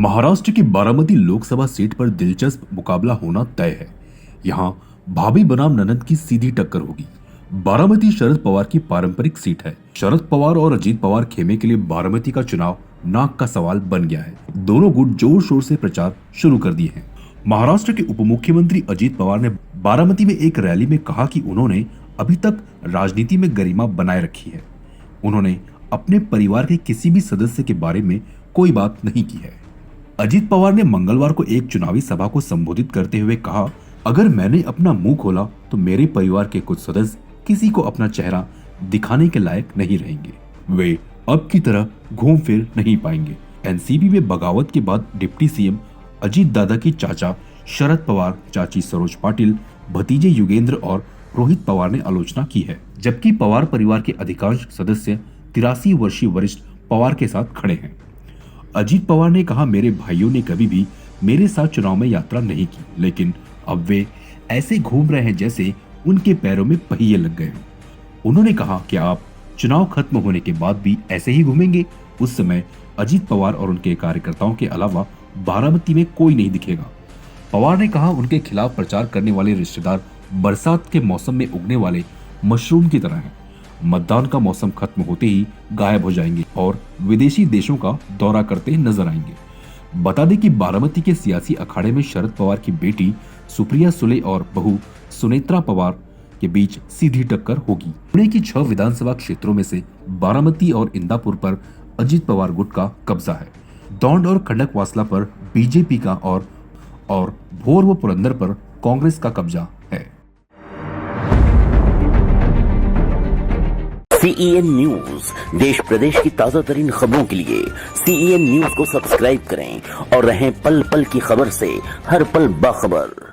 महाराष्ट्र की बारामती लोकसभा सीट पर दिलचस्प मुकाबला होना तय है। यहां भाभी बनाम ननद की सीधी टक्कर होगी। बारामती शरद पवार की पारंपरिक सीट है। शरद पवार और अजीत पवार खेमे के लिए बारामती का चुनाव नाक का सवाल बन गया है। दोनों गुट जोर शोर से प्रचार शुरू कर दिए हैं। महाराष्ट्र के उप मुख्यमंत्री अजीत पवार ने बारामती में एक रैली में कहा कि उन्होंने अभी तक राजनीति में गरिमा बनाए रखी है। उन्होंने अपने परिवार के किसी भी सदस्य के बारे में कोई बात नहीं की है। अजीत पवार ने मंगलवार को एक चुनावी सभा को संबोधित करते हुए कहा, अगर मैंने अपना मुंह खोला तो मेरे परिवार के कुछ सदस्य किसी को अपना चेहरा दिखाने के लायक नहीं रहेंगे। वे अब की तरह घूम फिर नहीं पाएंगे। एनसीपी में बगावत के बाद डिप्टी सीएम अजीत दादा की चाचा शरद पवार, चाची सरोज पाटिल, भतीजे युगेंद्र और रोहित पवार ने आलोचना की है, जबकि पवार परिवार के अधिकांश सदस्य 83 वर्षीय वरिष्ठ पवार के साथ खड़े हैं। अजीत पवार ने कहा, मेरे भाइयों ने कभी भी मेरे साथ चुनाव में यात्रा नहीं की, लेकिन अब वे ऐसे घूम रहे हैं जैसे उनके पैरों में पहिए लग गए हैं। उन्होंने कहा कि आप चुनाव खत्म होने के बाद भी ऐसे ही घूमेंगे। उस समय अजीत पवार और उनके कार्यकर्ताओं के अलावा बारामती में कोई नहीं दिखेगा। पवार ने कहा, उनके खिलाफ प्रचार करने वाले रिश्तेदार बरसात के मौसम में उगने वाले मशरूम की तरह हैं। मतदान का मौसम खत्म होते ही गायब हो जाएंगे और विदेशी देशों का दौरा करते नजर आएंगे। बता दें कि बारामती के सियासी अखाड़े में शरद पवार की बेटी सुप्रिया सुले और बहू सुनेत्रा पवार के बीच सीधी टक्कर होगी। पुणे की 6 विधानसभा क्षेत्रों में से बारामती और इंदापुर पर अजीत पवार गुट का कब्जा है। दौंड और खंडकवासला पर बीजेपी का और भोर व पुरंदर पर कांग्रेस का कब्जा है। CEN न्यूज देश प्रदेश की ताजा तरीन खबरों के लिए CEN न्यूज को सब्सक्राइब करें और रहें पल पल की खबर से हर पल बाखबर।